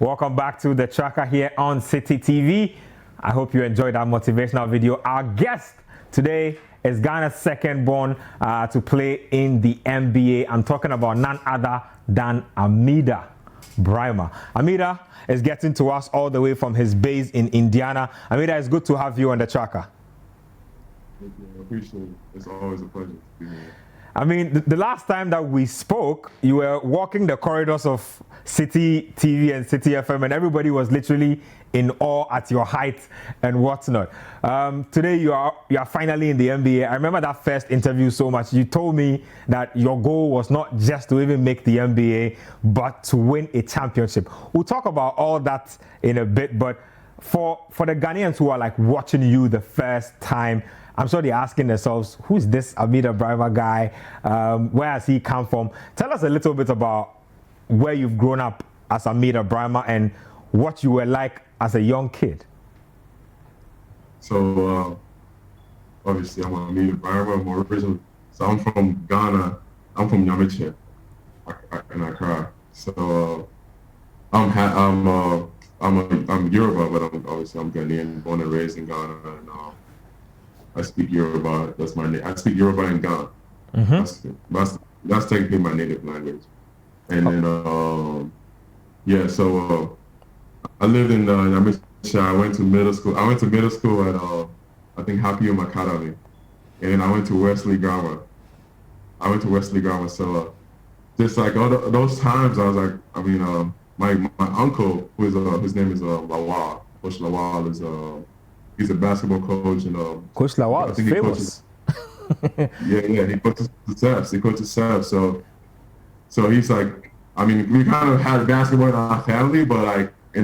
Welcome back to the tracker here on City TV. I hope you enjoyed that motivational video. Our guest today is Ghana's second born to play in the NBA. I'm talking about none other than Amida Brimah. Amida is getting to us all the way from his base in Indiana. Amida, it's good to have you on the tracker. Thank you. I appreciate it. It's always a pleasure to be here. I mean, the last time that we spoke, you were walking the corridors of City TV and City FM, and everybody was literally in awe at your height and whatnot. Today, you are finally in the NBA. I remember that first interview so much. You told me that your goal was not just to even make the NBA, but to win a championship. We'll talk about all that in a bit, but for the Ghanaians who are like watching you the first time, I'm sure they're asking themselves, who's this Amida Brimah guy? Where has he come from? Tell us a little bit about where you've grown up as Amida Brimah and what you were like as a young kid. So, obviously, I'm Amida Brimah. I'm original. So I'm from Ghana. I'm from Yamiche in Accra. So I'm Yoruba, but I'm Ghanaian, born and raised in Ghana, and I speak Yoruba. That's my name. I speak Yoruba in Ghana. Mm-hmm. That's technically my native language. And then, so I lived in Yamiche. I went to middle school. I went to middle school at I think Happy Academy, and then I went to Wesley Grammar. So just like all those times, I was like, my uncle, his name is Lawal. Coach Lawal is he's a basketball coach, and Coach Lawal is famous. He coaches the Sebs. So he's like, we kind of had basketball in our family, but like, I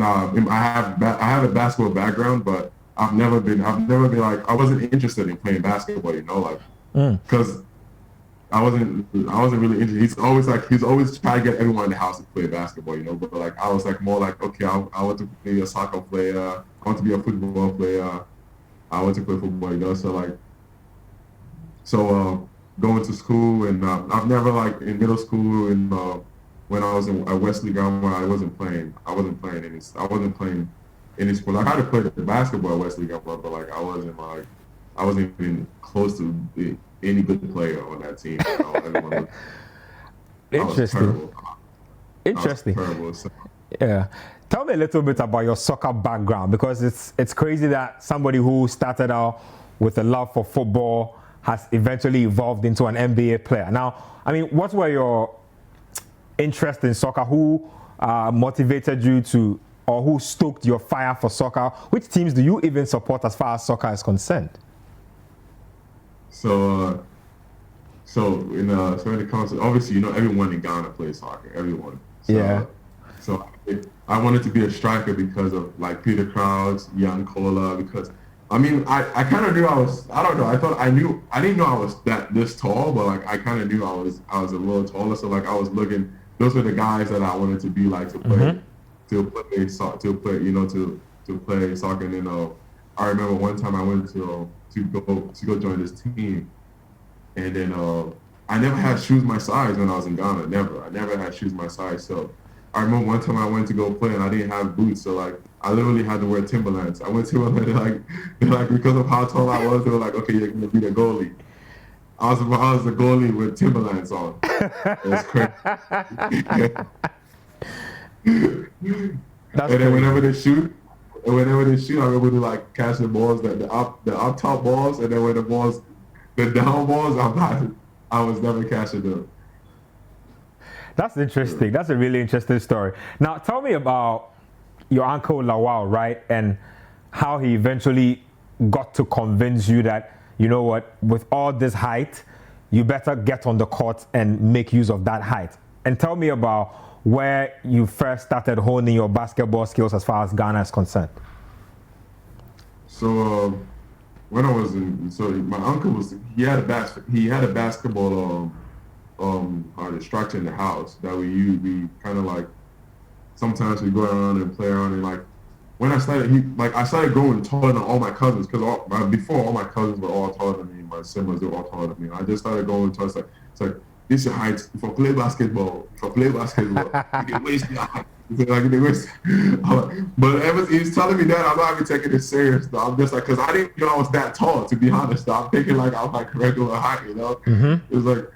have a basketball background, but I've never been like, I wasn't interested in playing basketball, because I wasn't really interested. He's always trying to get everyone in the house to play basketball, but like, I was like more like, okay, I want to be a soccer player. I want to be a football player. I want to play football, So going to school, and I've never, like, in middle school and when I was at Wesley Grammar, I wasn't playing any sport. Like, I had to play the basketball at Wesley Grammar, but like I wasn't even close to any good player on that team. Interesting. Terrible, so. Yeah. Tell me a little bit about your soccer background, because it's crazy that somebody who started out with a love for football has eventually evolved into an NBA player. Now, what were your interest in soccer? Who motivated you to, or who stoked your fire for soccer? Which teams do you even support as far as soccer is concerned? So when it comes to, obviously, everyone in Ghana plays soccer. Everyone. So I wanted to be a striker because of like Peter Crouch, Jan Kola, because I kind of knew I didn't know I was this tall, but like I kind of knew I was a little taller. So like I was looking, those were the guys that I wanted to be like to play play soccer. And then I remember one time I went to go join this team, and then I never had shoes my size when I was in Ghana. I never had shoes my size. So I remember one time I went to go play and I didn't have boots, so like I literally had to wear Timberlands. I went to them and like because of how tall I was, they were like, okay, you're gonna be the goalie. I was the goalie with Timberlands on. It was crazy. And then whenever they shoot, I'm able to like catch the balls, the up top balls, and then when the down balls, I was never catching them. That's interesting. That's a really interesting story. Now, tell me about your uncle Lawal, right? And how he eventually got to convince you that, with all this height, you better get on the court and make use of that height. And tell me about where you first started honing your basketball skills as far as Ghana is concerned. So when I was my uncle he had a basketball structure in the house that we kind of like, sometimes we go around and play around, and like when I started growing taller than all my cousins, because before all my cousins were all taller than me, my siblings were all taller than me. I just started going taller. It's like this is your height. If I play basketball, you can waste your height. Like, but ever he's telling me that, I'm not even taking it serious. Though. I'm just like, because I didn't know I was that tall, to be honest. Though. I'm thinking like I'm like regular height, you know. It was like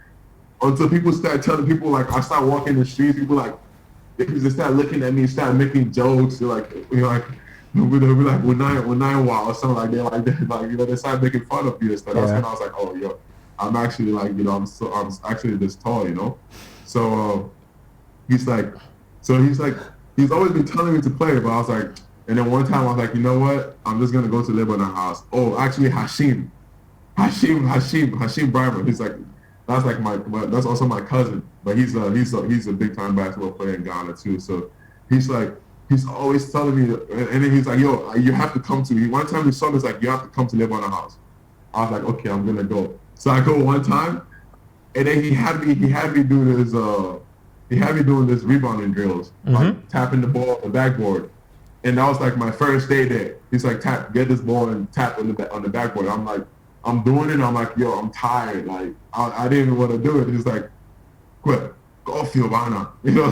until people start telling people like I start walking the streets, people like they start looking at me, start making jokes, they're like they'll be like we're nine wow or something like that, like you know they start making fun of you and stuff. That's when I was like, oh yo, I'm actually like you know I'm actually this tall, you know. So he's always been telling me to play, but I was like, and then one time I was like, you know what? I'm just gonna go to Lebanon House. Oh, actually Hashim Brimah. He's like, that's also my cousin, but he's a big time basketball player in Ghana too. So he's always telling me, and then he's like, yo, you have to come to me. One time he saw me, he's like, you have to come to Lebanon House. I was like, okay, I'm gonna go. So I go one time, and then he had me doing this. He had me doing this rebounding drills, like tapping the ball on the backboard, and that was like my first day there. He's like, get this ball and tap on the backboard. I'm like, I'm doing it. I'm like, yo, I'm tired. Like, I didn't even want to do it. He's like, quit, go off your banner. You know,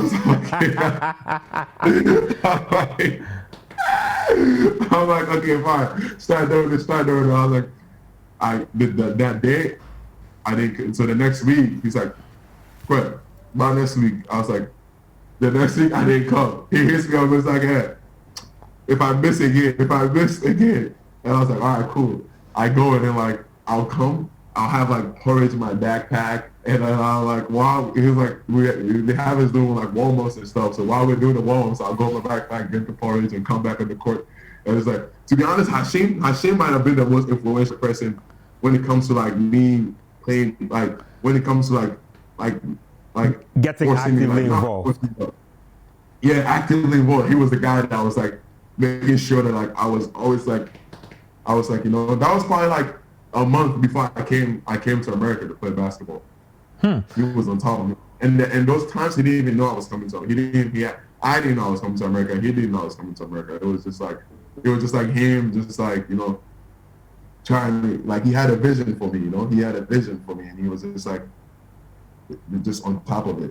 I'm like, okay, fine. Start doing it. I was like, I did that day. I didn't. So the next week, he's like, quit. By next week, I was like, the next week I didn't come. He hits me up and was like, hey, if I miss again, and I was like, all right, cool. I go and then like I'll have like porridge in my backpack, and then I'm like, while he's like, they have us doing like warm-ups and stuff. So while we're doing the warm-ups, I'll go in my backpack, get the porridge, and come back on the court. And it's like, to be honest, Hashim might have been the most influential person when it comes to like me playing, like when it comes to like getting actively involved. Yeah, actively involved. He was the guy that was like making sure that like I was like, you know, that was probably like a month before I came to America to play basketball. He was on top of me, and those times he didn't even know I was coming to. I didn't know I was coming to America. He didn't know I was coming to America. It was just like him, just like you know, trying to like he had a vision for me. You know, he had a vision for me, and he was just like just on top of it.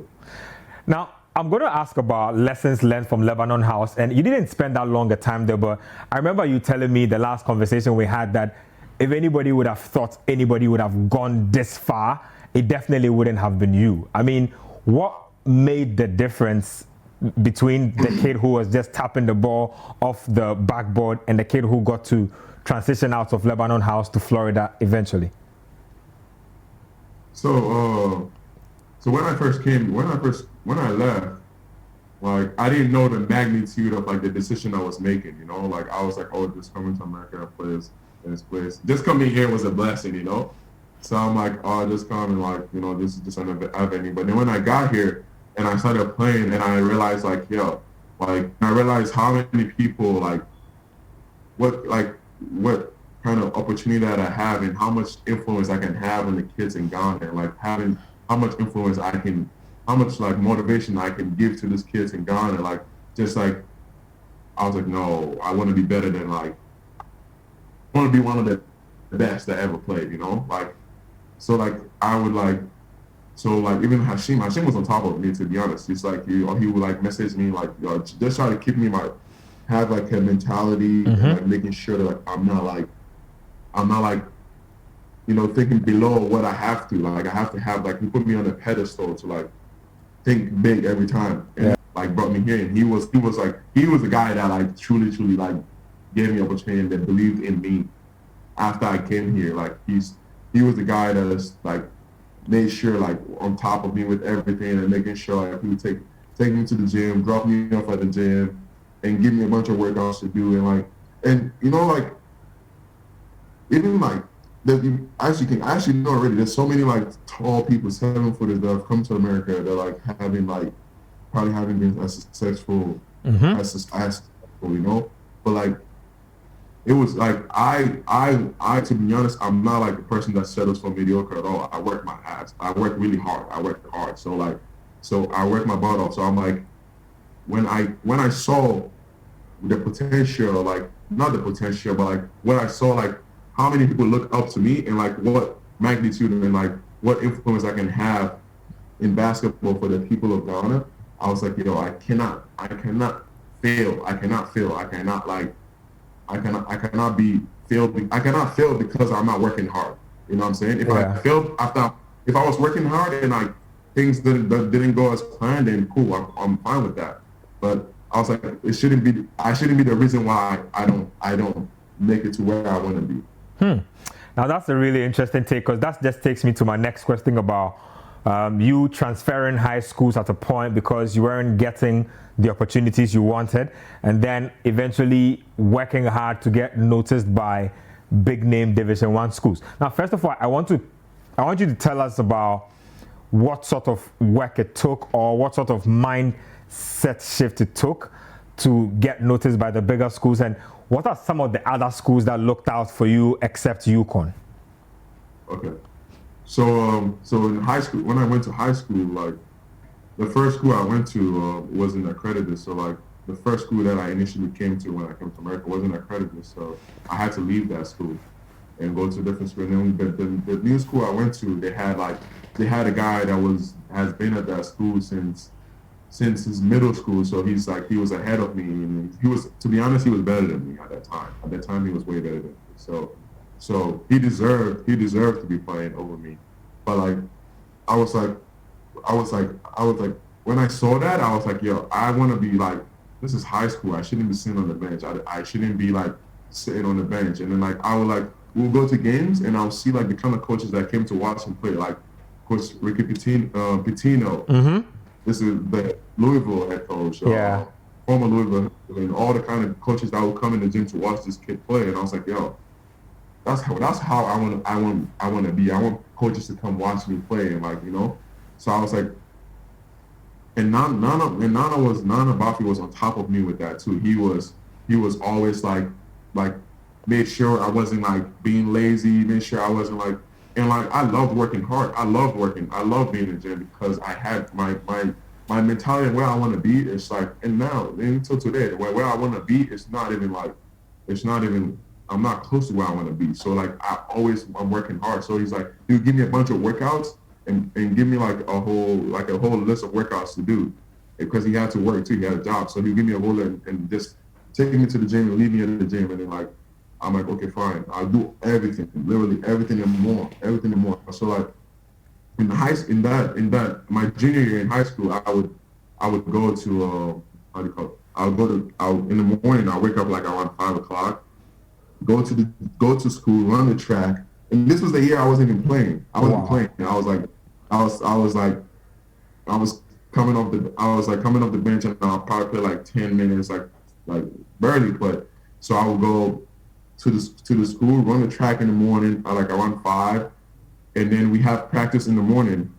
Now, I'm going to ask about lessons learned from Lebanon House, and you didn't spend that long a time there, but I remember you telling me the last conversation we had that if anybody would have thought anybody would have gone this far, it definitely wouldn't have been you. I mean, what made the difference between the kid who was just tapping the ball off the backboard and the kid who got to transition out of Lebanon House to Florida eventually? So when I left, like I didn't know the magnitude of like the decision I was making, you know, like I was like, oh, just coming to America and play in this place. Just coming here was a blessing, you know. So I'm like, oh, just come and like, you know, this is just another avenue. But then when I got here and I started playing and I realized like, yo, like I realized how many people like what kind of opportunity that I have and how much influence I can have on the kids in Ghana, and like having how much influence how much like motivation I can give to these kids in Ghana. Like just like I was like, no, I want to be better than like I want to be one of the best that ever played, you know? Like so like I would like so like even Hashim was on top of me, to be honest. He's like he would like message me like just try to keep me have like a mentality and like making sure that like I'm not like you know, thinking below what I have to. Like I have to have like he put me on a pedestal to like think big every time, and like brought me here. And he was the guy that like truly like gave me opportunity, that believed in me after I came here. Like he was the guy that is like made sure like on top of me with everything and making sure like he would take me to the gym, drop me off at the gym, and give me a bunch of workouts to do, and you know like even like. That you actually know already. There's so many like tall people, 7-footers that have come to America that like probably haven't been as successful as successful, you know. But like it was like I to be honest, I'm not like the person that settles for mediocre at all. I work my ass. I work really hard. So I work my butt off. So I'm like when I saw the potential, like not the potential, but like when I saw like how many people look up to me and like what magnitude and like what influence I can have in basketball for the people of Ghana, I was like, yo, I cannot fail. I cannot fail because I'm not working hard. You know what I'm saying? If I failed if I was working hard and like things didn't go as planned, then cool, I'm fine with that. But I was like, I shouldn't be the reason why I don't make it to where I want to be. Now that's a really interesting take, because that just takes me to my next question about you transferring high schools at a point because you weren't getting the opportunities you wanted, and then eventually working hard to get noticed by big name Division 1 schools. Now, first of all, I want you to tell us about what sort of work it took, or what sort of mindset shift it took to get noticed by the bigger schools, and what are some of the other schools that looked out for you except UConn? Okay. So in high school, when I went to high school, like the first school I went to wasn't accredited. So like the first school that I initially came to when I came to America wasn't accredited. So I had to leave that school and go to a different school. And then the new school I went to, they had a guy that has been at that school since his middle school. So he was ahead of me, and to be honest, he was better than me at that time. At that time, he was way better than me. So he deserved to be playing over me. But like, I was like, when I saw that, I was like, yo, I want to be like, this is high school. I shouldn't be sitting on the bench. I shouldn't be like sitting on the bench. And then like, we'll go to games and I'll see like the kind of coaches that came to watch him play, like Coach Ricky Pitino. Mm-hmm. This is the Louisville head coach. Former Louisville, and all the kind of coaches that would come in the gym to watch this kid play. And I was like, yo, that's how I want to be. I want coaches to come watch me play, and like, you know. So I was like, and Nana Bafi was on top of me with that too. He was always like made sure I wasn't like being lazy, made sure I wasn't like, and like I loved working hard. I love being in the gym because I had my mentality and where I want to be. It's like, and now until today, where I want to be, I'm not close to where I want to be. So like I'm working hard. So he's like, he'll give me a bunch of workouts and give me like a whole list of workouts to do, because he had to work too. He had a job. So he'll give me a whole and just take me to the gym and leave me at the gym. And then like, I'm like, okay, fine. I'll do everything, literally everything and more. So like in my junior year in high school, I would go to in the morning. I wake up like around 5 o'clock. Go to school, run the track, and this was the year I wasn't even playing. I wasn't playing. I was coming off the bench, and I'll probably play like 10 minutes, like barely play. So I would go to the school, run the track in the morning, like around 5, and then we have practice in the morning,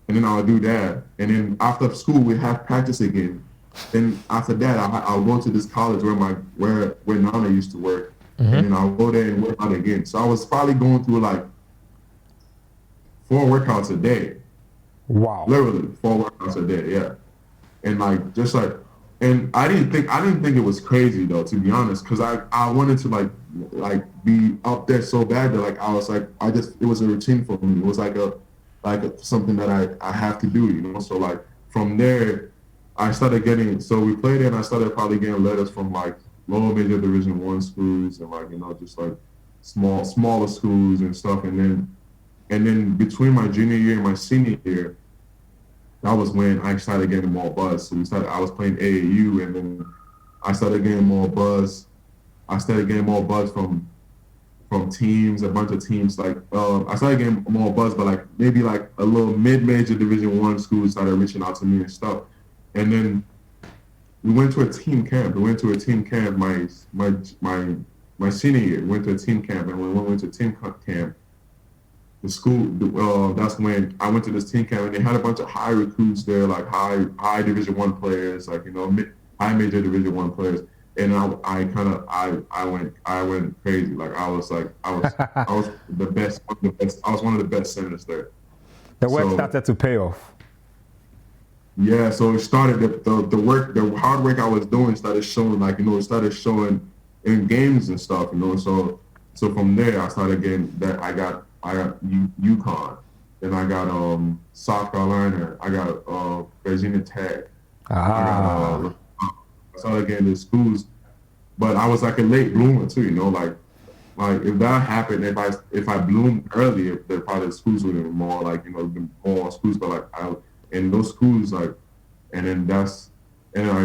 and then I'll do that, and then after school we have practice again. Then after that, I'll go to this college where Nana used to work. Mm-hmm. And then I'll go there and work out again. So I was probably going through like 4 workouts a day. Wow. Literally 4 workouts a day, yeah. And like and I didn't think it was crazy though, to be honest, because I wanted to like be up there so bad that like I was like it was a routine for me. It was like something that I have to do, you know. So like from there I started we played it, and I started probably getting letters from like lower major Division 1 schools, and like, you know, just like smaller schools and stuff. And then between my junior year and my senior year, that was when I started getting more buzz. So I was playing AAU, and then I started getting more buzz. I started getting more buzz from teams, a bunch of teams. Like I started getting more buzz, but like maybe like a little mid-major Division 1 schools started reaching out to me and stuff. And then we went to a team camp. My senior year. We went to a team camp, and when we went to team camp, the school. That's when I went to this team camp, and they had a bunch of high recruits there, like high Division 1 players, like, you know, high major Division 1 players. And I went crazy. Like I was the best. I was one of the best centers there. The work started to pay off. Yeah, so it started the hard work I was doing started showing, like, you know, it started showing in games and stuff, you know. So from there I started getting that. I got UConn, then I got South Carolina, I got Virginia Tech, I started getting into schools, but I was like a late bloomer too, you know, like if that happened, if I bloomed earlier, then probably the schools would have been more like, you know, been more schools, but like in those schools, like, and then I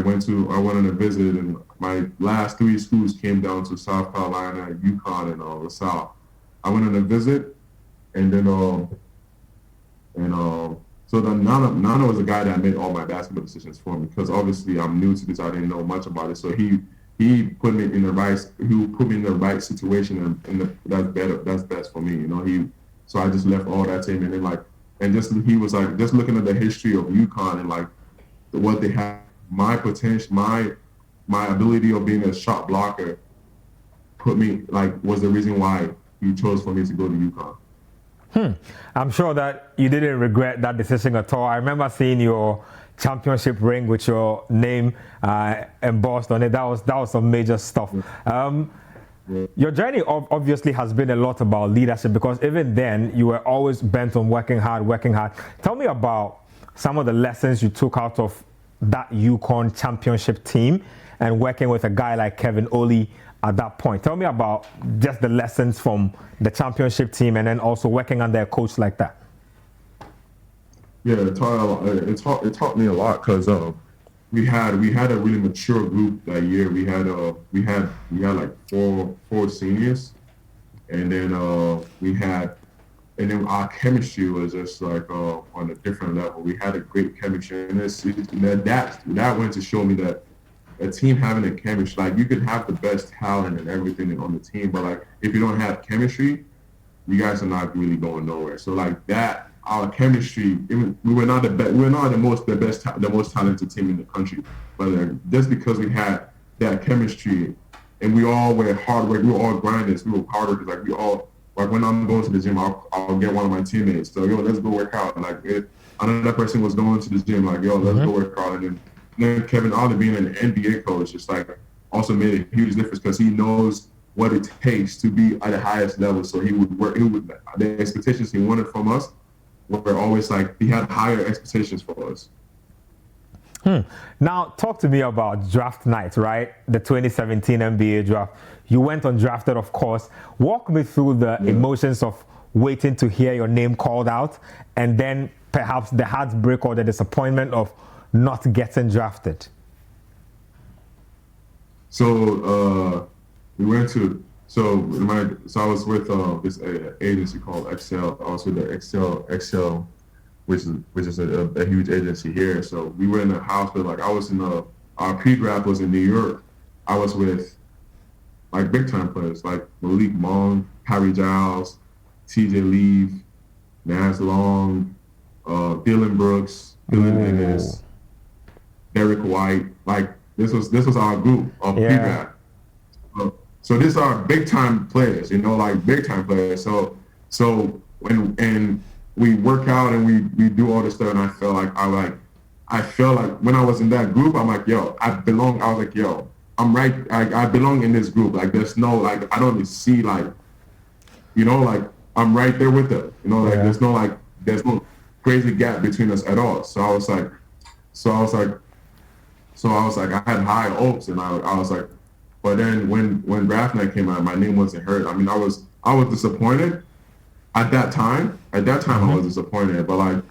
went on a visit, and my last 3 schools came down to South Carolina, UConn, and the South. I went on a visit, and then so then Nana was the guy that made all my basketball decisions for me, because obviously I'm new to this, I didn't know much about it, so he put me in the right situation, and that's best for me, you know. So I just left all that to him, and then he was like, just looking at the history of UConn and like what they have, my potential, my ability of being a shot blocker was the reason why he chose for me to go to UConn. I'm sure that you didn't regret that decision at all. I remember seeing your championship ring with your name embossed on it. That was some major stuff. Your journey obviously has been a lot about leadership, because even then you were always bent on working hard. Tell me about some of the lessons you took out of that UConn championship team and working with a guy like Kevin Ollie at that point. Tell me about just the lessons from the championship team and then also working under a coach like that. Yeah, it taught me a lot, because we had a really mature group that year. We had like four seniors, and then our chemistry was just like on a different level. We had a great chemistry, and that went to show me that a team having a chemistry, like, you could have the best talent and everything on the team, but like if you don't have chemistry, you guys are not really going nowhere. So like that, our chemistry, we were not the most talented team in the country, but just because we had that chemistry, and we all were hard work, we were all grinders, we were hard workers, like we all. Like when I'm going to the gym, I'll get one of my teammates. So, yo, let's go work out. Like another person was going to the gym, like, yo, let's go work out. And then Kevin Ollie, being an NBA coach, just like also made a huge difference, because he knows what it takes to be at the highest level. So the expectations he wanted from us were always like, he had higher expectations for us. Now, talk to me about draft night, right? The 2017 NBA draft. You went undrafted, of course. Walk me through the emotions of waiting to hear your name called out, and then perhaps the heartbreak or the disappointment of not getting drafted. So I was with this agency called Excel. I was with the Excel, which is a huge agency here. So we were in a house, but like our pre-draft was in New York. I was with like big time players like Malik Monk, Harry Giles, TJ Leaf, Naz Long, Dylan Brooks, Dylan Dennis, Derek White. Like this was our group of pre-draft. So these are big time players, you know, like big time players. So when we work out and we do all this stuff, and I felt like when I was in that group, I'm like, yo, I belong. I was like, yo, I'm right. I belong in this group. Like, there's no, like, I don't see, like, you know, like, I'm right there with them. You know, like, there's no crazy gap between us at all. So I was like, I had high hopes, and I was like, but then when draft night came out, my name wasn't heard. I mean, I was disappointed at that time. At that time, I was disappointed, but I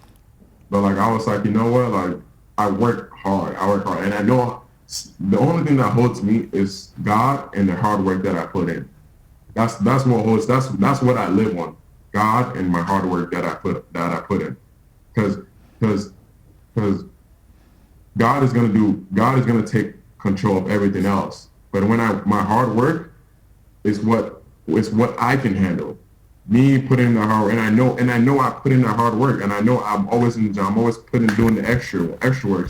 was like, you know what? Like, I work hard, and I know the only thing that holds me is God and the hard work that I put in. That's what holds. That's what I live on. God and my hard work that I put in, because God is gonna take control of everything else. But my hard work is what I can handle. Me putting in the hard work, and I know I put in the hard work, and I know I'm always in the job. I'm always doing the extra work.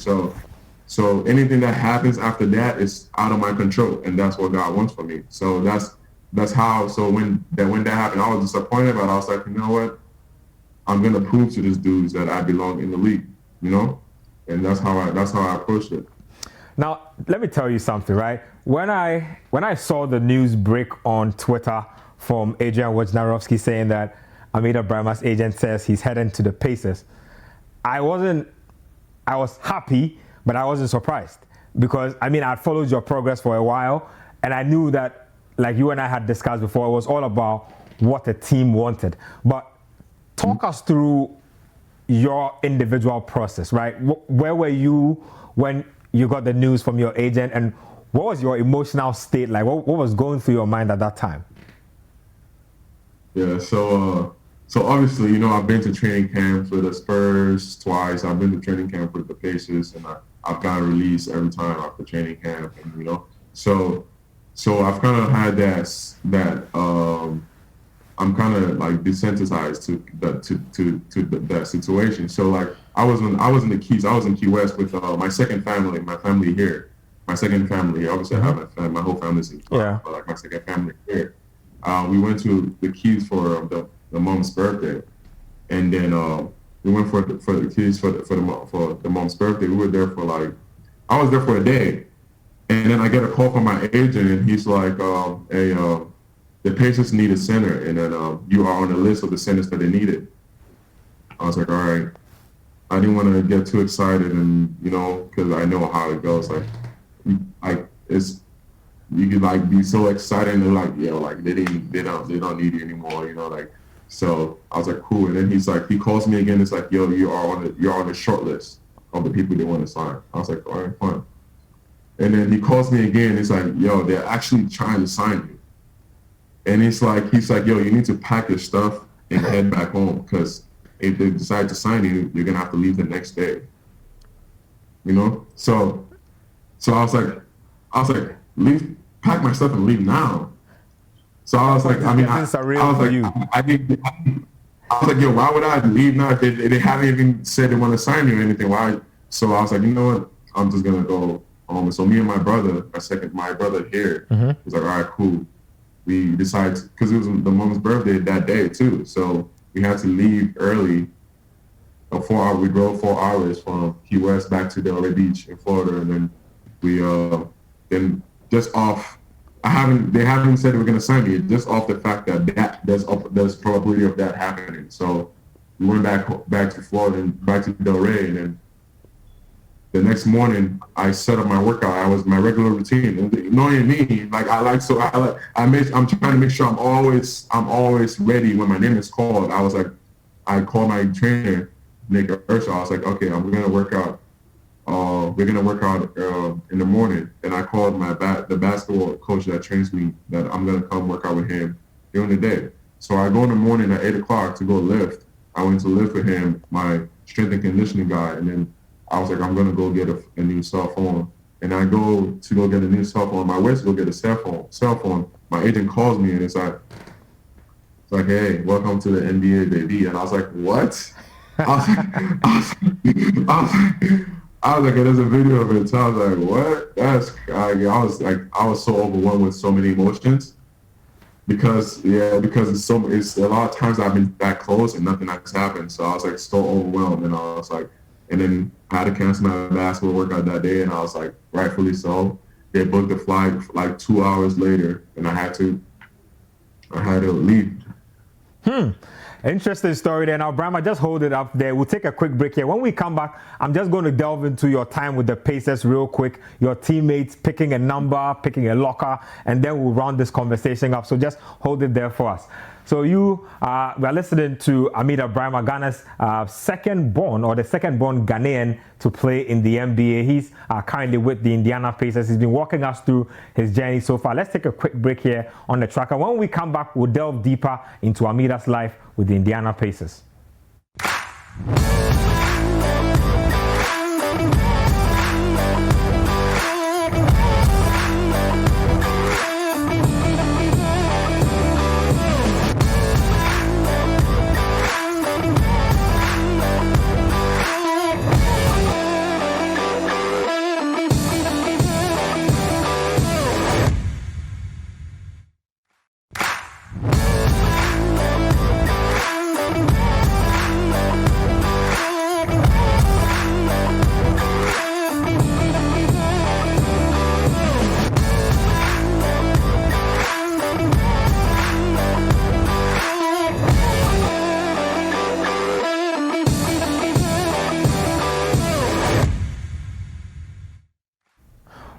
So anything that happens after that is out of my control, and that's what God wants for me. So that's how. So when that happened, I was disappointed, but I was like, you know what? I'm gonna prove to these dudes that I belong in the league, you know, and that's how I approached it. Now, let me tell you something, right? When I saw the news break on Twitter from Adrian Wojnarowski saying that Amida Brimah's agent says he's heading to the Pacers, I was happy, but I wasn't surprised because I mean I'd followed your progress for a while, and I knew that, like you and I had discussed before, it was all about what the team wanted. But talk us through your individual process, right? Where were you when you got the news from your agent, and what was your emotional state like? What was going through your mind at that time? Yeah, so obviously, you know, I've been to training camps with the Spurs twice. I've been to training camp with the Pacers, and I've gotten released every time after training camp, and you know, so I've kind of had that I'm kind of like desensitized to that situation. So like I was in the Keys. I was in Key West with my second family, my family here. My second family here. Obviously, I have my whole family's in Key West, but like my second family here. We went to the Keys for the mom's birthday, and then we went for the Keys for the mom's birthday. We were there for I was there for a day, and then I get a call from my agent, and he's like, "Hey, the Pacers need a center, and then you are on the list of the centers that they needed." I was like, all right. I didn't want to get too excited, and you know, because I know how it goes. You could like be so excited and like, you know, like they don't need you anymore, you know, like. So I was like, cool. And then he calls me again. It's like, yo, you're on the short list of the people they want to sign. I was like, all right, fine. And then he calls me again. It's like, yo, they're actually trying to sign you. And he's like, yo, you need to pack your stuff and head back home, because if they decide to sign you, you're gonna have to leave the next day. You know? So I was like, pack my stuff and leave now. So I was like, I mean, I was like, yo, why would I leave now if they haven't even said they want to sign you or anything? Why? So I was like, you know what? I'm just gonna go home. So me and my brother, my brother here, was like, all right, cool. We decided, because it was the mom's birthday that day too, so we had to leave early. We drove 4 hours from Key West back to Delray Beach in Florida, and then we then just off. They haven't said they were going to sign me, just off the fact that there's probability of that happening. So we went back to Florida and back to Delray, and then the next morning, I set up my workout. I was my regular routine. And knowing me, I'm trying to make sure I'm always ready when my name is called. I called my trainer, Nick Ursha. I was like, okay, we're gonna work out. We're gonna work out in the morning. And I called the basketball coach that trains me that I'm gonna come work out with him during the day. So I go in the morning at 8 o'clock to go lift. I went to lift with him, my strength and conditioning guy, and then I was like, I'm going to go get a new cell phone. And I go to go get a new cell phone. My way to go get a cell phone. My agent calls me, and it's like, hey, welcome to the NBA, baby. And I was like, what? I was like, there's a video of it. So I was like, what? I was so overwhelmed with so many emotions. Because it's a lot of times I've been that close and nothing has happened. So I was like so overwhelmed, and I was like, and then I had to cancel my basketball workout that day, and I was like, rightfully so. They booked the flight like 2 hours later, and I had to leave. Interesting story there. Now, Brimah, just hold it up there. We'll take a quick break here. When we come back, I'm just going to delve into your time with the Pacers real quick, your teammates, picking a number, picking a locker, and then we'll round this conversation up. So just hold it there for us. So we are listening to Amida Brimah, Ghana's second-born Ghanaian to play in the NBA. He's currently with the Indiana Pacers. He's been walking us through his journey so far. Let's take a quick break here on the tracker. When we come back, we'll delve deeper into Amida's life with the Indiana Pacers.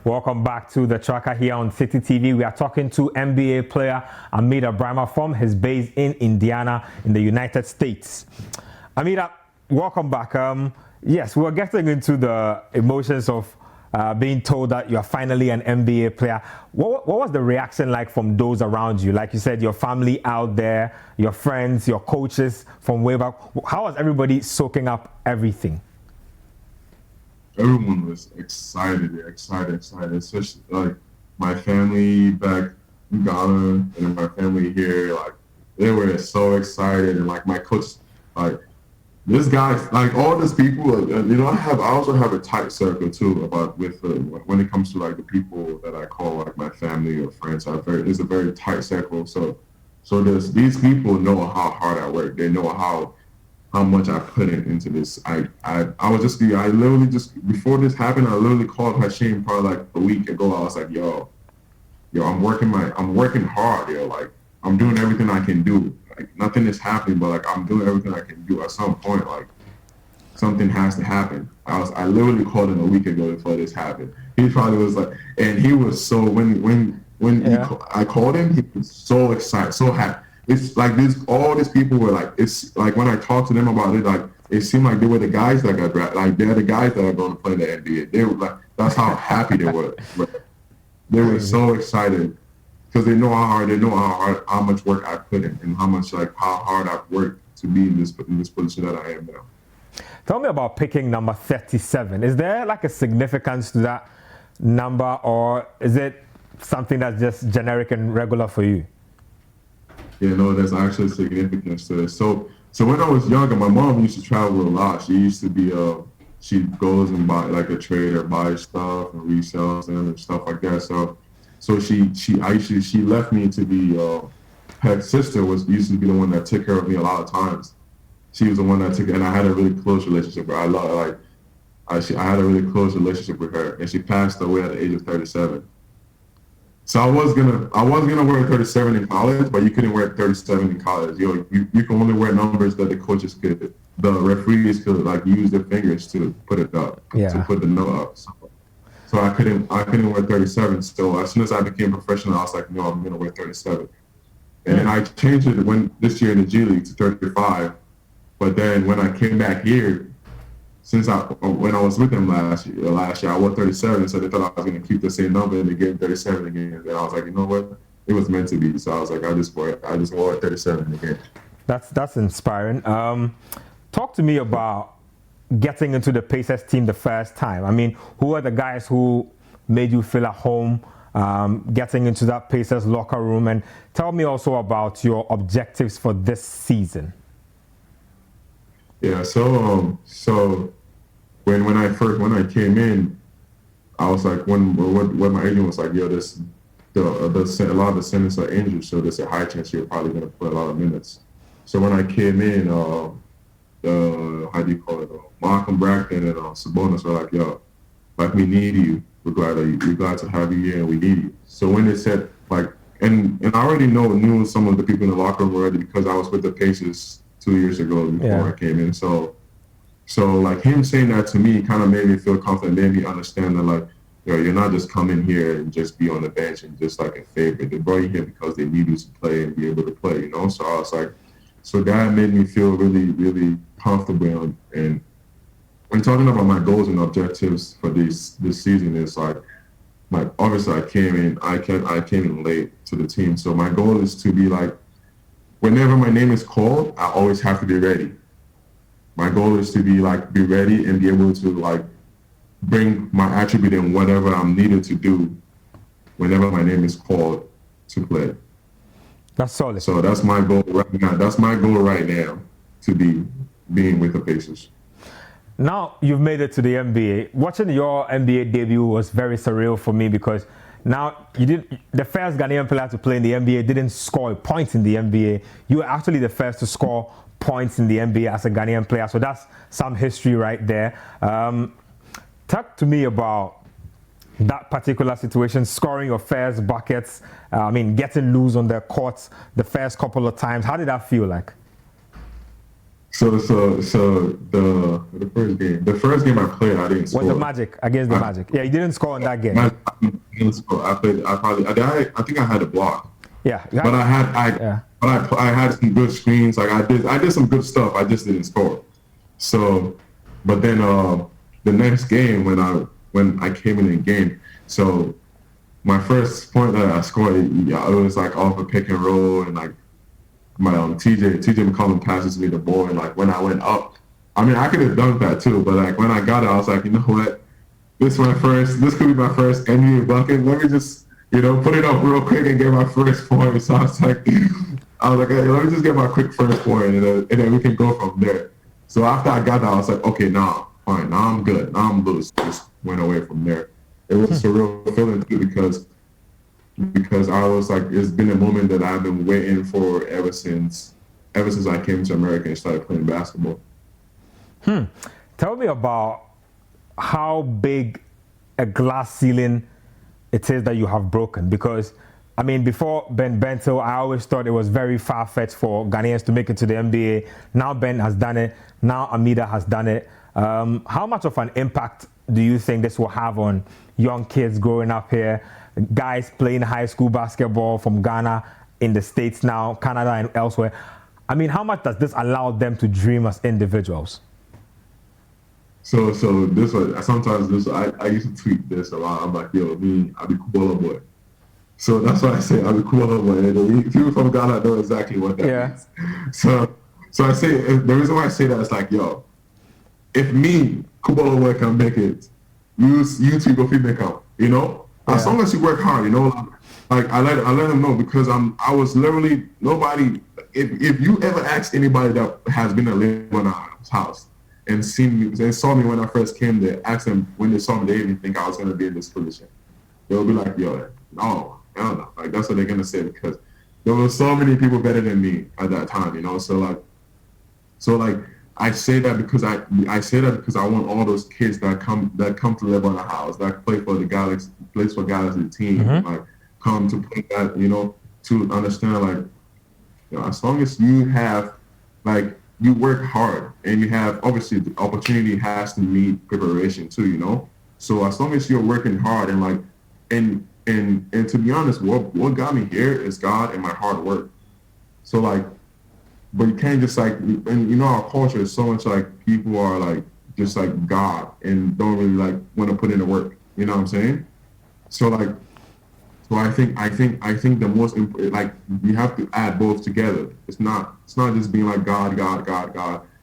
Welcome back to the tracker here on City TV. We are talking to NBA player Amida Brimah from his base in Indiana in the United States. Amida, welcome back. Yes, we're getting into the emotions of being told that you are finally an NBA player. What was the reaction like from those around you? Like you said, your family out there, your friends, your coaches from way back. How was everybody soaking up everything? Everyone was excited, especially like my family back in Ghana and my family here. Like they were so excited, and like my coach, like this guy, like all these people. I also have a tight circle too about when it comes to like the people that I call like my family or friends. It's a very tight circle. So these people know how hard I work. They know how much I put into this. I literally just before this happened, I literally called Hashim probably like a week ago. I was like, yo, I'm working hard, yo. Like I'm doing everything I can do. Like nothing is happening, but like I'm doing everything I can do. At some point, like something has to happen. I literally called him a week ago before this happened. He probably was like, and he was so when I called him, he was so excited, so happy. It's like all these people were like, it's like when I talked to them about it, like it seemed like they were the guys that got drafted. Like they're the guys that are going to play in the NBA. They were like, that's how happy they were. They were so excited because they know how much work I put in, and how hard I've worked to be in this position that I am now. Tell me about picking number 37. Is there like a significance to that number, or is it something that's just generic and regular for you? Yeah, no, there's actually significance to it. So when I was younger, my mom used to travel a lot. She used to be she goes and buy like a trader, buys stuff and resells them and stuff like that. So she left me to be her sister used to be the one that took care of me a lot of times. She was the one that took, and I had a really close relationship with her. I had a really close relationship with her, and she passed away at the age of 37. So I was gonna wear 37 in college, but you couldn't wear 37 in college. You can only wear numbers that the referees could like use their fingers to put it up, to put the note up. So I couldn't wear 37. So as soon as I became professional, I was like, no, I'm gonna wear 37. And then I changed it this year in the G League to 35. But then when I came back here, when I was with them last year, I wore 37, so they thought I was going to keep the same number, and they gave 37 again. And I was like, you know what? It was meant to be. So I was like, I just wore 37 again. That's inspiring. Talk to me about getting into the Pacers team the first time. I mean, who are the guys who made you feel at home, getting into that Pacers locker room? And tell me also about your objectives for this season. Yeah, so when I came in, I was like, when my agent was like, yo, a lot of the centers are injured, so there's a high chance you're probably gonna play a lot of minutes. So when I came in, Malcolm Brogdon and Sabonis were like, yo, like we need you. We're glad to have you here, and we need you. So when they said like, and I already knew some of the people in the locker room already because I was with the Pacers 2 years ago before I came in. So like him saying that to me kind of made me feel confident, made me understand that like, you're not just coming here and just be on the bench and just like a favorite. They brought you here because they need you to play and be able to play, you know? So I was like, so that made me feel really, really comfortable. And when talking about my goals and objectives for this season is like, obviously I came in late to the team. So my goal is to be like, whenever my name is called, I always have to be ready. My goal is to be ready and be able to like bring my attribute in whatever I'm needed to do whenever my name is called to play. That's solid. So that's my goal right now. That's my goal right now, to be being with the Pacers. Now you've made it to the NBA. Watching your NBA debut was very surreal for me because now the first Ghanaian player to play in the NBA didn't score points in the NBA. You were actually the first to score points in the NBA as a Ghanaian player. So that's some history right there. Talk to me about that particular situation, scoring your first buckets, getting loose on the courts the first couple of times. How did that feel like? The first game I played, I didn't score. Was the Magic against the Magic? Yeah, you didn't score in that game. I didn't score. I think I had a block. Yeah, but I had some good screens. Like I did some good stuff. I just didn't score. So, but then the next game when I came in the game, so my first point that I scored, it was like off a pick and roll, and like my TJ McCollum passes me the ball, and like when I went up, I mean I could have dunked that too, but like when I got it, I was like, you know what, this could be my first NBA bucket. Let me just put it up real quick and get my first point. So I was like, hey, let me just get my quick first point, and then we can go from there. So after I got that, I was like, okay, now fine, now I'm good, now I'm loose. Just went away from there. It was a surreal feeling too because I was like, it's been a moment that I've been waiting for ever since I came to America and started playing basketball. Tell me about how big a glass ceiling it is that you have broken, because I mean, before Ben Bento, I always thought it was very far-fetched for Ghanaians to make it to the NBA. Now Ben has done it. Now Amida has done it. How much of an impact do you think this will have on young kids growing up here, guys playing high school basketball from Ghana in the States now, Canada and elsewhere? I mean, how much does this allow them to dream as individuals? So this was sometimes I used to tweet this a lot. I'm like, yo, I be Kubola boy. So that's why I say I be Kubola boy. And people from Ghana know exactly what that means. So I say the reason why I say that is like, yo, if me Kubola boy can make it, you two go make up. As long as you work hard, like I let them know, because I was literally nobody. If you ever ask anybody that has been a live in our house and saw me when I first came there, ask them when they saw me, they didn't think I was going to be in this position. They'll be like, yo, no, hell no. Like, that's what they're going to say, because there were so many people better than me at that time, So I say that because I want all those kids that come to live on the house, that play for the Galaxy, plays for Galaxy team, like come to play that, to understand, like, as long as you have, like, you work hard and you have, obviously the opportunity has to meet preparation too, So as long as you're working hard and like, and to be honest, what got me here is God and my hard work. So like, but you can't just like, and our culture is so much like people are like, just like God and don't really like want to put in the work. You know what I'm saying? So like, I think the most important, like, you have to add both together. It's not just being like God,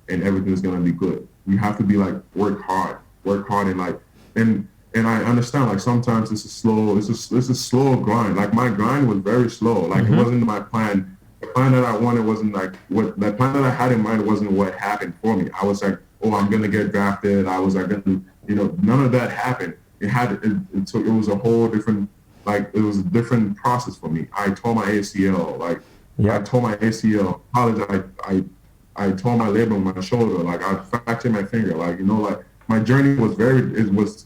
and everything's gonna be good. You have to be like work hard, and like, and I understand like sometimes it's a slow grind. Like my grind was very slow. Like it wasn't my plan. The plan that I wanted wasn't like the plan that I had in mind wasn't what happened for me. I was like, oh, I'm gonna get drafted. I was like, none of that happened. It was a whole different. Like, it was a different process for me. I tore my ACL. I tore my ACL. College, I tore my labrum in my shoulder. Like, I fractured my finger. Like, like, my journey was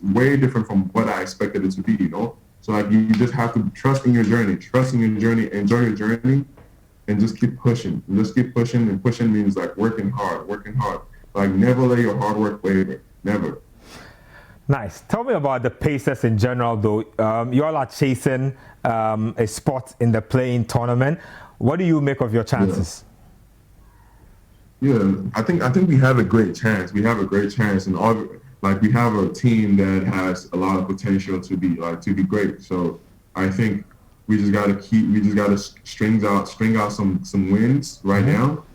way different from what I expected it to be, So, like, you just have to trust in your journey, enjoy your journey, and just keep pushing. And just keep pushing, and pushing means, like, working hard. Like, never let your hard work waver. Never. Nice. Tell me about the Pacers in general, though. You all are chasing a spot in the play-in tournament. What do you make of your chances? Yeah, I think we have a great chance. We have a great chance, and we have a team that has a lot of potential to be great. So I think we just gotta string out some wins right now.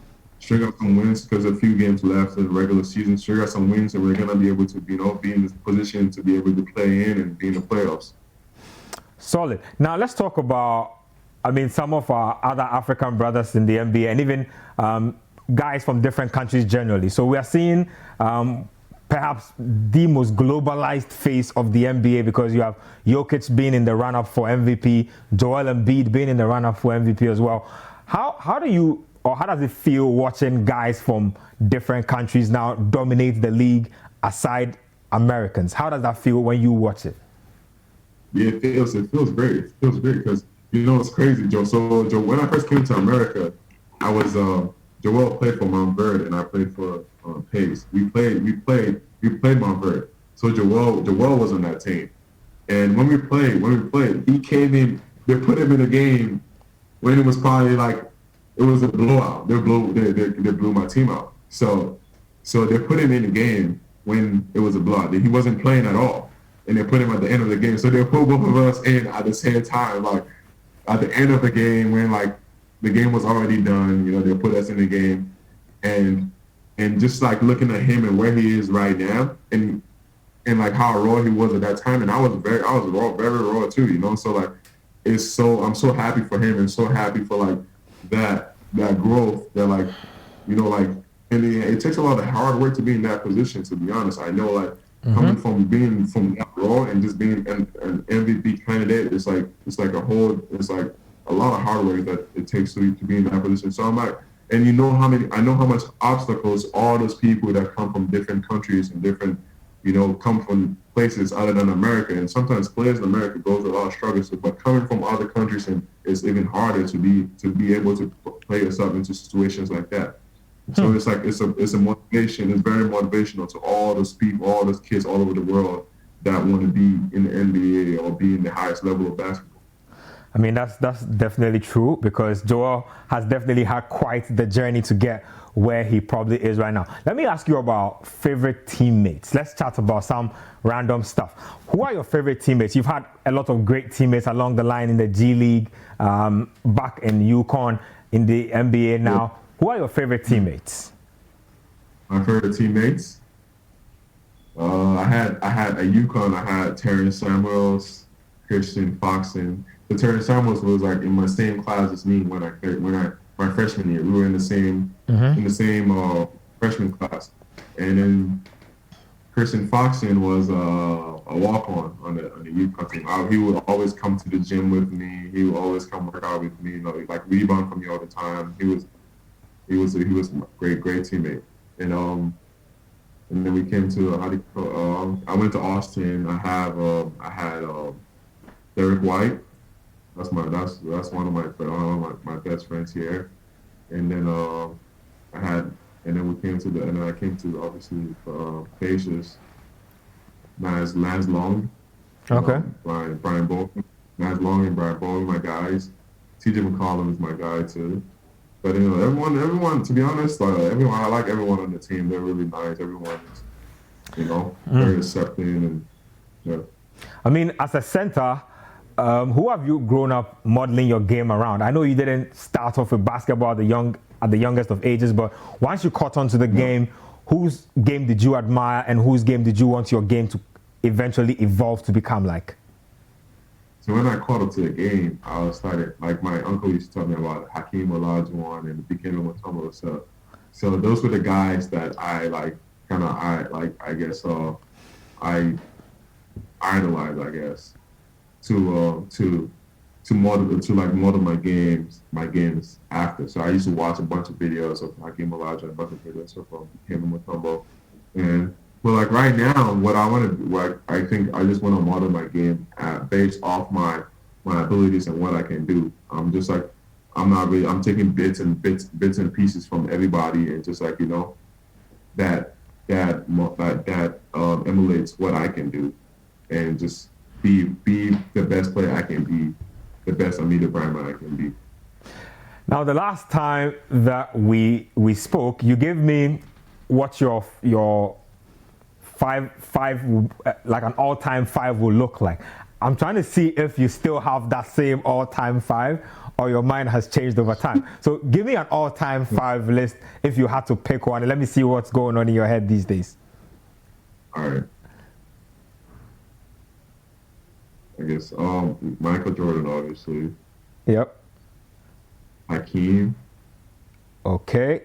String out some wins because a few games left in the regular season. String out some wins, and we're gonna be able to, be in this position to be able to play in and be in the playoffs. Solid. Now let's talk about, some of our other African brothers in the NBA, and even guys from different countries generally. So we are seeing perhaps the most globalized face of the NBA, because you have Jokic being in the run-up for MVP, Joel Embiid being in the run-up for MVP as well. How does it feel watching guys from different countries now dominate the league aside Americans? How does that feel when you watch it? Yeah, it feels great. It feels great because, it's crazy, Joe. So, Joe, when I first came to America, I was Joel played for Montverde and I played for Pace. We played Montverde. So Joel was on that team. And when we played, he came in. They put him in a game when it was probably like it was a blowout. They blew my team out. So they put him in the game when it was a blowout. He wasn't playing at all, and they put him at the end of the game. So they put both of us in at the same time, like at the end of the game when like the game was already done. You know, they put us in the game, and just like looking at him and where he is right now, and like how raw he was at that time, and I was very raw too. You know, so like I'm so happy for him and so happy for like that growth that like, you know, like, and it takes a lot of hard work to be in that position, to be honest. I know like coming from being from that raw and just being an MVP candidate, it's like a lot of hard work that it takes to be in that position. So I'm like, and I know how much obstacles all those people that come from different countries and different, you know, come from places other than America, and sometimes players in America go through a lot of struggles. But coming from other countries, and it's even harder to be able to play yourself into situations like that. So it's like it's a motivation. It's very motivational to all those people, all those kids all over the world that want to be in the NBA or be in the highest level of basketball. I mean, that's definitely true, because Joel has definitely had quite the journey to get where he probably is right now. Let me ask you about favorite teammates. Let's chat about some random stuff. Who are your favorite teammates? You've had a lot of great teammates along the line in the G League, back in UConn, in the NBA now. Yeah. Who are your favorite teammates? My favorite teammates? I had at UConn, I had Terrence Samuels, Christian Foxen. So Terrence Samuels was like in my same class as me when my freshman year. We were in the same freshman class, and then Christian Foxen was a walk-on on the UConn team. He would always come to the gym with me. He would always come work out with me. You know, like rebound for me all the time. He was a great teammate. And then we came to I went to Austin. I had Derek White. That's one of my best friends here. And then I came to obviously Pacers. Lance Long. Okay. Brian Bolton. Lance Long and Brian Bolton, my guys. TJ McCollum is my guy too. But you know, everyone. To be honest, I like everyone on the team. They're really nice. Everyone is, you know, very accepting and yeah. I mean, as a center, who have you grown up modeling your game around? I know you didn't start off with basketball at the youngest of ages, but once you caught on to the game, whose game did you admire and whose game did you want your game to eventually evolve to become like? So when I caught up to the game, I started, like my uncle used to tell me about Hakeem Olajuwon and Dikembe Mutombo. So those were the guys that I idolized, I guess, to model my games after. So I used to watch a bunch of videos of Hakeem Olajuwon, a bunch of videos of Dikembe Mutombo, but like right now, what I want to do, I think I just want to model my game based off my abilities and what I can do. I'm just like, I'm taking bits and pieces from everybody, and just like, you know, that emulates what I can do, and just be the best player I can be, the best Amida Brimah I can be. Now, the last time that we spoke, you gave me what your five like an all-time five will look like. I'm trying to see if you still have that same all-time five or your mind has changed over time. So give me an all-time five list if you had to pick one, and let me see what's going on in your head these days. All right. I guess Michael Jordan, obviously. Yep. Hakeem. Okay.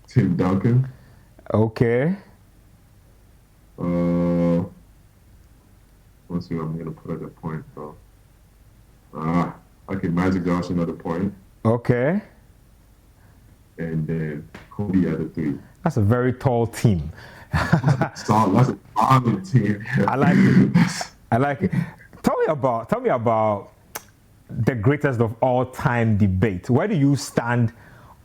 Tim Duncan. Okay. Let's see what I'm gonna put at the point though. Okay, Magic Johnson at the point. Okay. And then Kobe at the three. That's a very tall team. That's a solid team. I like it. I like it. Tell me about the greatest of all time debate. Where do you stand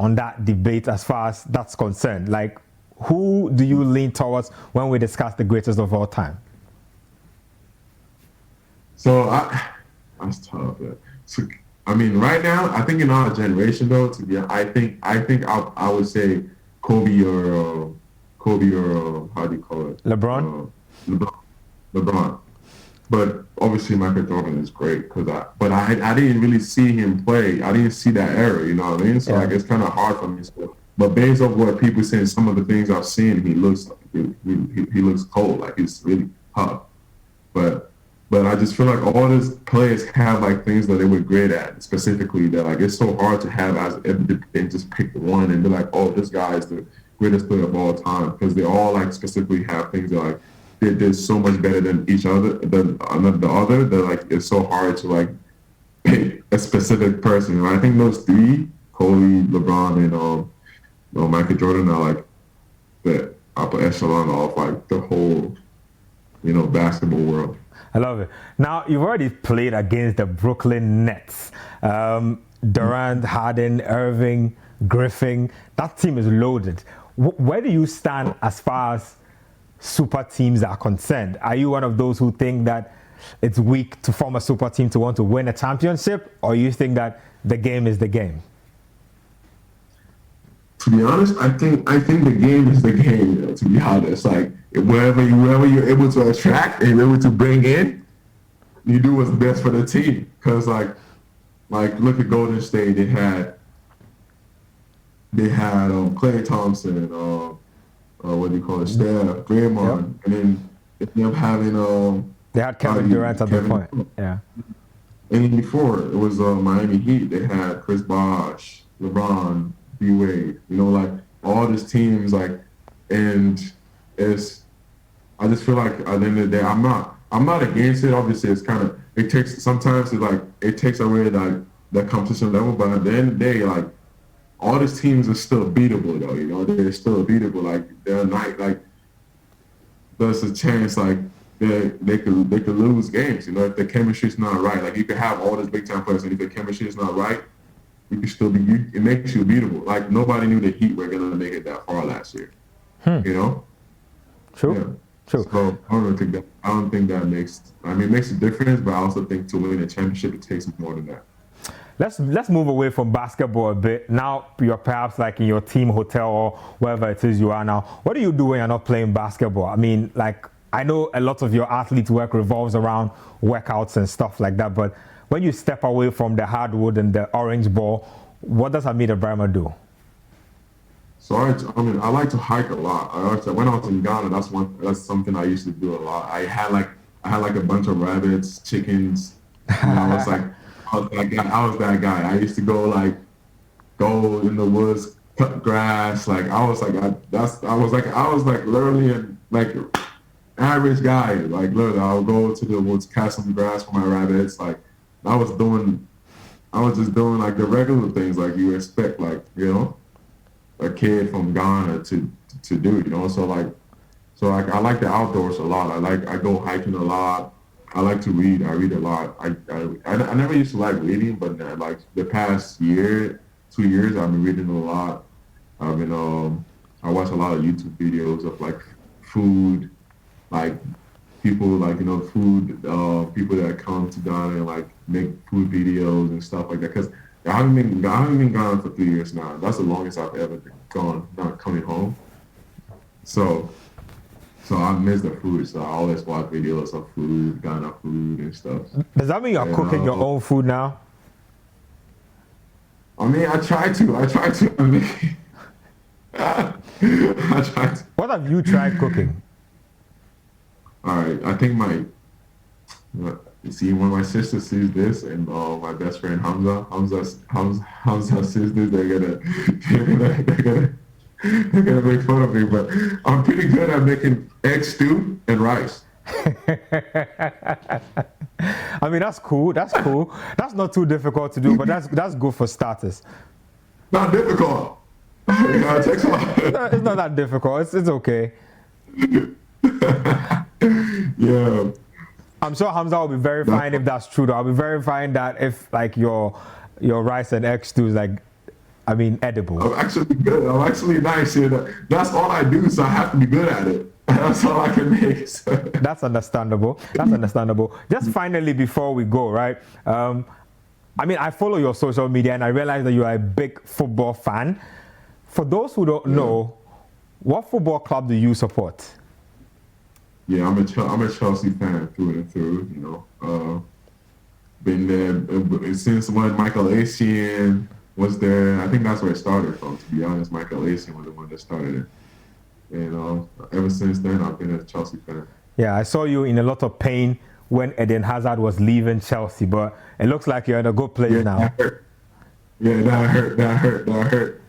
on that debate as far as that's concerned? Like, who do you lean towards when we discuss the greatest of all time? So that's tough. Yeah. So, I mean, right now, I think in our generation, though, I think I would say Kobe or how do you call it? LeBron. LeBron. But obviously Michael Jordan is great but I didn't really see him play. I didn't see that era, you know what I mean? So like it's kind of hard for me. But based on what people saying, some of the things I've seen, he looks cold, like he's really tough. But I just feel like all these players have like things that they were great at, specifically that like it's so hard to have and just pick one and be like, oh, this guy is the greatest player of all time, because they all like specifically have things that like they did so much better than each other than the other that like it's so hard to like pick a specific person. And I think those three, Kobe, LeBron, and Michael Jordan, are like the upper echelon of like the whole basketball world. I love it. Now, you've already played against the Brooklyn Nets. Durant, Harden, Irving, Griffin. That team is loaded. Where do you stand as far as super teams are concerned? Are you one of those who think that it's weak to form a super team to want to win a championship, or you think that the game is the game? To be honest, I think the game is the game. To be honest, like wherever you're able to attract and able to bring in, you do what's best for the team. Because like look at Golden State. They had Klay Thompson. What do you call it? Steph, Draymond, and then they ended up having they had Kevin Durant at the point. Yeah. And before it was Miami Heat. They had Chris Bosh, LeBron, D Wade. Like all these teams, like, and it's. I just feel like at the end of the day, I'm not against it. Obviously, it takes away like the competition level, but at the end of the day, like, all these teams are still beatable, though. They're still beatable. Like they're not like there's a chance like they could lose games. If the chemistry's not right. Like you could have all these big time players, and if the chemistry is not right, you can still it makes you beatable. Like nobody knew the Heat were gonna make it that far last year. True. Yeah. True. So I don't think that makes. I mean, it makes a difference, but I also think to win a championship, it takes more than that. Let's move away from basketball a bit. Now you're perhaps like in your team hotel or wherever it is you are now. What do you do when you're not playing basketball? I mean, like, I know a lot of your athlete work revolves around workouts and stuff like that, but when you step away from the hardwood and the orange ball, what does Amida Brimah do? So I like to hike a lot. When I was in Ghana, that's something I used to do a lot. I had like a bunch of rabbits, chickens. I was that guy. I used to go in the woods, cut grass. Like I was literally like average guy. Like literally, I'll go to the woods, cut some grass for my rabbits. Like I was just doing like the regular things like you expect, like a kid from Ghana to do. So I like the outdoors a lot. I go hiking a lot. I like to read. I read a lot. I never used to like reading, but like the past 2 years, I've been reading a lot. I watch a lot of YouTube videos of like food, like people food people that come to Ghana and like make food videos and stuff like that. Because I haven't been gone for 3 years now. That's the longest I've ever been gone, not coming home. So I miss the food, so I always watch videos of food, Ghana food and stuff. Does that mean you're cooking your own food now? I mean, I try to. I try to. What have you tried cooking? All right, I think you see, when my sister sees this and my best friend Hamza sees this, they're gonna make fun of me, but I'm pretty good at making egg stew and rice. I mean, that's cool. That's not too difficult to do, but that's good for starters. Not difficult. It takes a lot. It's not that difficult. It's okay. Yeah. I'm sure Hamza will be verifying if that's true. Though I'll be verifying that if like your rice and egg stew is like, I mean, edible. I'm actually good. I'm actually nice here. That's all I do, so I have to be good at it. That's all I can make. So. That's understandable. That's understandable. Just finally, before we go, right? I mean, I follow your social media and I realize that you are a big football fan. For those who don't know, what football club do you support? Yeah, I'm a Chelsea fan through and through. You know, been there since when Michael Essien was there. I think that's where it started from. To be honest, Michael Essien was the one that started it. And ever since then, I've been a Chelsea fan. Yeah, I saw you in a lot of pain when Eden Hazard was leaving Chelsea, but it looks like you're in a good place now. That hurt. Yeah, that hurt.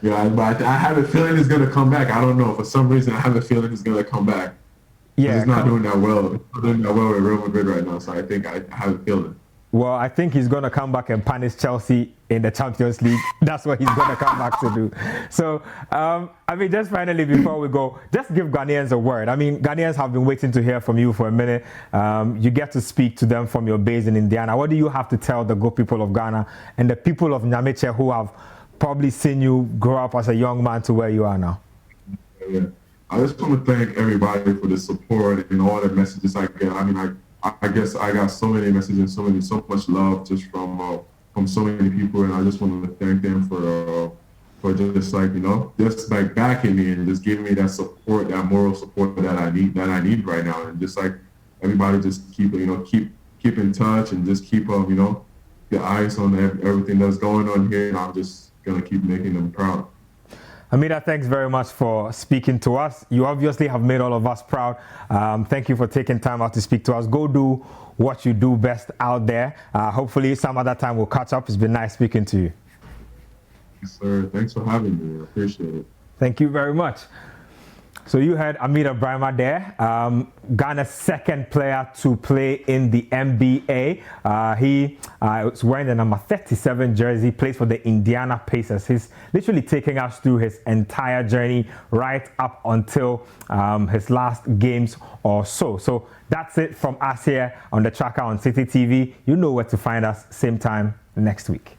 Yeah, but I have a feeling he's gonna come back. I don't know. For some reason, I have a feeling he's gonna come back. Yeah, he's not doing that well. He's not doing that well with Real Madrid right now, so I think I have a feeling. Well, I think he's going to come back and punish Chelsea in the Champions League. That's what he's going to come back to do. So, I mean, just finally, before we go, just give Ghanaians a word. I mean, Ghanaians have been waiting to hear from you for a minute. You get to speak to them from your base in Indiana. What do you have to tell the good people of Ghana and the people of Nyamiche who have probably seen you grow up as a young man to where you are now? Yeah. I just want to thank everybody for the support and all the messages I get. I mean, I guess I got so many messages, so much love just from so many people, and I just want to thank them for just like, you know, just like backing me and just giving me that support, that moral support that I need right now, and just like everybody just keep in touch and just keep you know, your eyes on everything that's going on here, and I'm just gonna keep making them proud. Amida, thanks very much for speaking to us. You obviously have made all of us proud. Thank you for taking time out to speak to us. Go do what you do best out there. Hopefully some other time we'll catch up. It's been nice speaking to you. Yes, sir. Thanks for having me. I appreciate it. Thank you very much. So you heard Amida Brimah there, Ghana's second player to play in the NBA. He was wearing the number 37 jersey, plays for the Indiana Pacers. He's literally taking us through his entire journey right up until his last games or so. So that's it from us here on the Tracker on City TV. You know where to find us, same time next week.